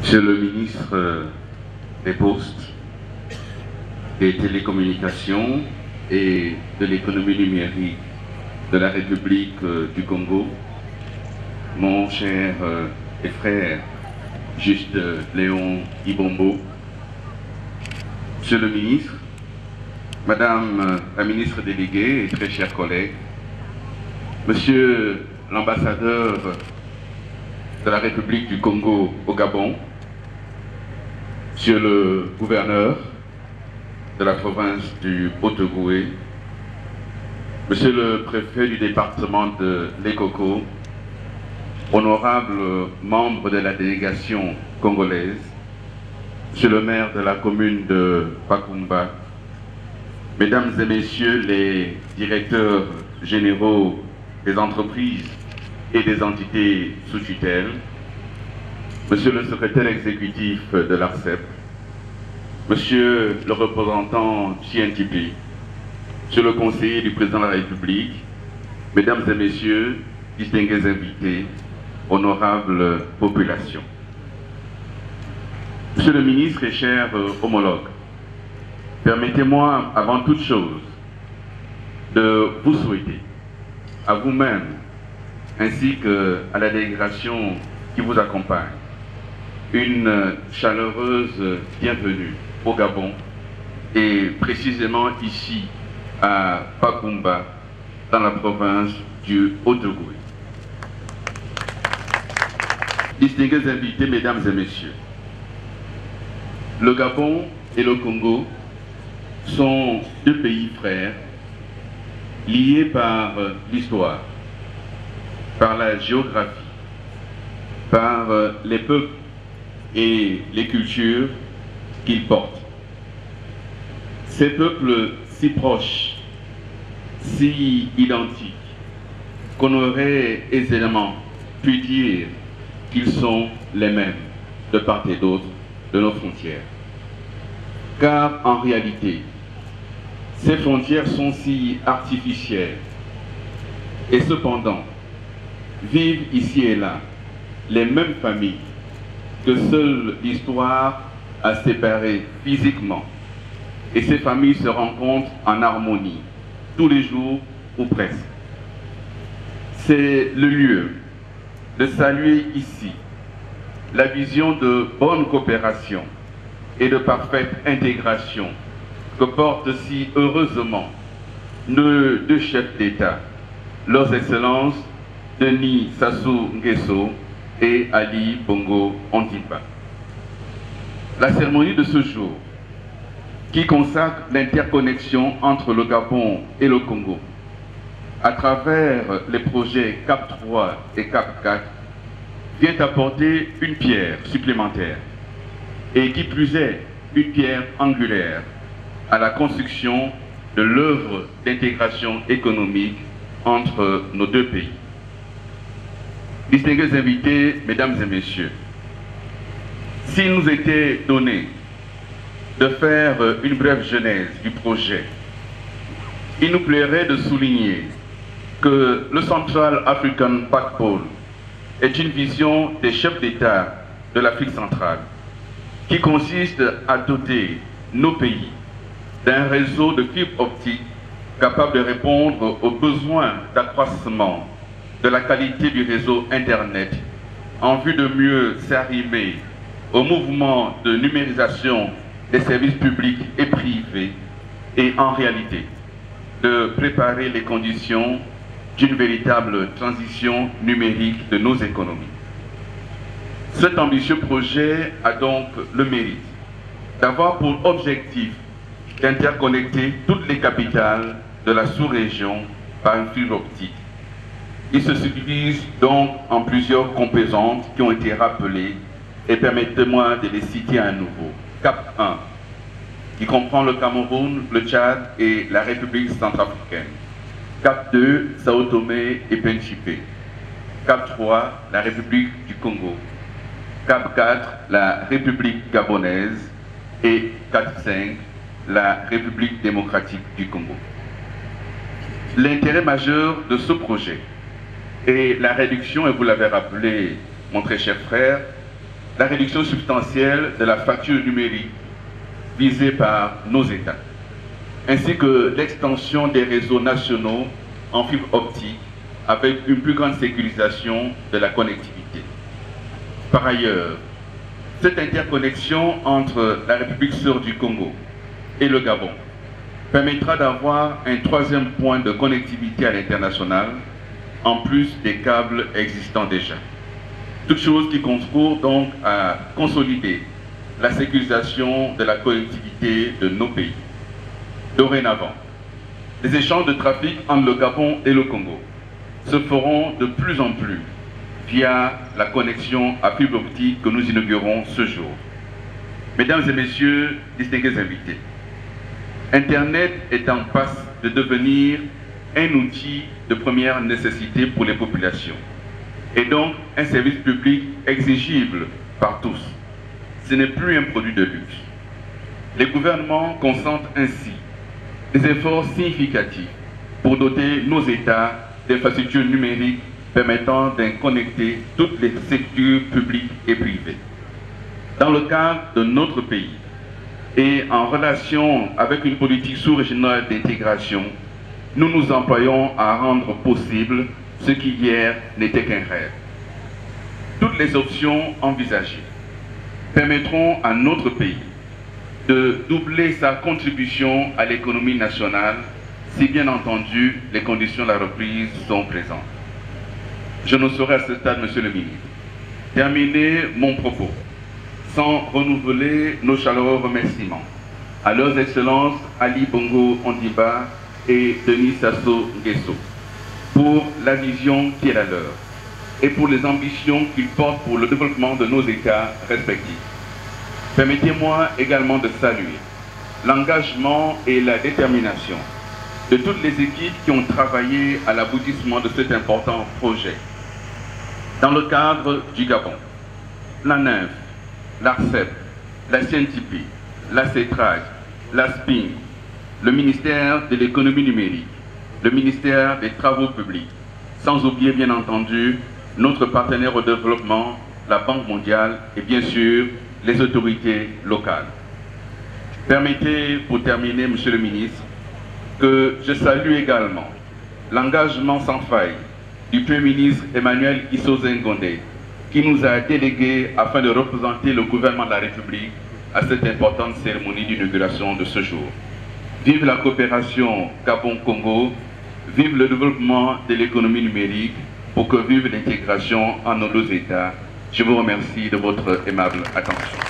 Monsieur le ministre des Postes, des Télécommunications et de l'économie numérique de la République du Congo, mon cher et frère Juste Léon Ibombo, Monsieur le ministre, Madame la ministre déléguée et très chers collègues, Monsieur l'ambassadeur de la République du Congo au Gabon, Monsieur le gouverneur de la province du Haut-Ogooué, Monsieur le préfet du département de l'Ekoko, honorables membres de la délégation congolaise, Monsieur le maire de la commune de Pakumba, Mesdames et Messieurs les directeurs généraux des entreprises et des entités sous tutelle, Monsieur le secrétaire exécutif de l'ARCEP, Monsieur le représentant CNTP, Monsieur le conseiller du président de la République, Mesdames et Messieurs, distingués invités, honorables populations. Monsieur le ministre et chers homologues, permettez-moi avant toute chose de vous souhaiter, à vous-même, ainsi qu'à la délégation qui vous accompagne, une chaleureuse bienvenue au Gabon et précisément ici à Pakumba, dans la province du Haut-Ogooué. Distingués invités, mesdames et messieurs, le Gabon et le Congo sont deux pays frères liés par l'histoire, par la géographie, par les peuples et les cultures qu'ils portent. Ces peuples si proches, si identiques, qu'on aurait aisément pu dire qu'ils sont les mêmes de part et d'autre de nos frontières. Car en réalité, ces frontières sont si artificielles et cependant vivent ici et là les mêmes familles que seule l'histoire a séparées physiquement, et ces familles se rencontrent en harmonie tous les jours ou presque. C'est le lieu de saluer ici la vision de bonne coopération et de parfaite intégration que portent si heureusement nos deux chefs d'État, leurs excellences Denis Sassou Nguesso et Ali Bongo Ondimba. La cérémonie de ce jour, qui consacre l'interconnexion entre le Gabon et le Congo, à travers les projets CAP 3 et CAP 4, vient apporter une pierre supplémentaire, et qui plus est, une pierre angulaire à la construction de l'œuvre d'intégration économique entre nos deux pays. Distingués invités, mesdames et messieurs, s'il nous était donné de faire une brève genèse du projet, il nous plairait de souligner que le Central African Backbone est une vision des chefs d'État de l'Afrique centrale qui consiste à doter nos pays d'un réseau de fibres optiques capable de répondre aux besoins d'accroissement de la qualité du réseau Internet en vue de mieux s'arrimer au mouvement de numérisation des services publics et privés et en réalité de préparer les conditions d'une véritable transition numérique de nos économies. Cet ambitieux projet a donc le mérite d'avoir pour objectif d'interconnecter toutes les capitales de la sous-région par une fibre optique. Il se subdivise donc en plusieurs composantes qui ont été rappelées et permettez-moi de les citer à nouveau. CAP 1, qui comprend le Cameroun, le Tchad et la République centrafricaine. CAP 2, Sao Tomé et Principe. CAP 3, la République du Congo. CAP 4, la République gabonaise. Et CAP 5, la République démocratique du Congo. L'intérêt majeur de ce projet est la réduction, et vous l'avez rappelé, mon très cher frère, la réduction substantielle de la facture numérique visée par nos États, ainsi que l'extension des réseaux nationaux en fibre optique avec une plus grande sécurisation de la connectivité. Par ailleurs, cette interconnexion entre la République sœur du Congo et le Gabon permettra d'avoir un troisième point de connectivité à l'international, en plus des câbles existants déjà. Toute chose qui concourt donc à consolider la sécurisation de la connectivité de nos pays. Dorénavant, les échanges de trafic entre le Gabon et le Congo se feront de plus en plus via la connexion à fibre optique que nous inaugurons ce jour. Mesdames et messieurs, distingués invités, Internet est en passe de devenir un outil de première nécessité pour les populations et donc un service public exigible par tous. Ce n'est plus un produit de luxe. Les gouvernements consentent ainsi des efforts significatifs pour doter nos États d'infrastructures numériques permettant d'inconnecter toutes les structures publiques et privées. Dans le cadre de notre pays et en relation avec une politique sous-régionale d'intégration, nous nous employons à rendre possible ce qui hier n'était qu'un rêve. Toutes les options envisagées permettront à notre pays de doubler sa contribution à l'économie nationale si bien entendu les conditions de la reprise sont présentes. Je ne saurais à ce stade, Monsieur le ministre, terminer mon propos sans renouveler nos chaleureux remerciements à leurs excellences Ali Bongo Ondimba et Denis Sassou Nguesso pour la vision qui est la leur et pour les ambitions qu'ils portent pour le développement de nos États respectifs. Permettez-moi également de saluer l'engagement et la détermination de toutes les équipes qui ont travaillé à l'aboutissement de cet important projet. Dans le cadre du Gabon, la NINF, l'ARCEP, la CNTP, la CETRAG, la SPIN, le ministère de l'économie numérique, le ministère des Travaux publics, sans oublier bien entendu notre partenaire au développement, la Banque mondiale et bien sûr les autorités locales. Permettez, pour terminer, Monsieur le ministre, que je salue également l'engagement sans faille du Premier ministre Emmanuel Issoze Ngondé, qui nous a délégués afin de représenter le gouvernement de la République à cette importante cérémonie d'inauguration de ce jour. Vive la coopération Gabon-Congo, vive le développement de l'économie numérique, pour que vive l'intégration en nos deux États. Je vous remercie de votre aimable attention.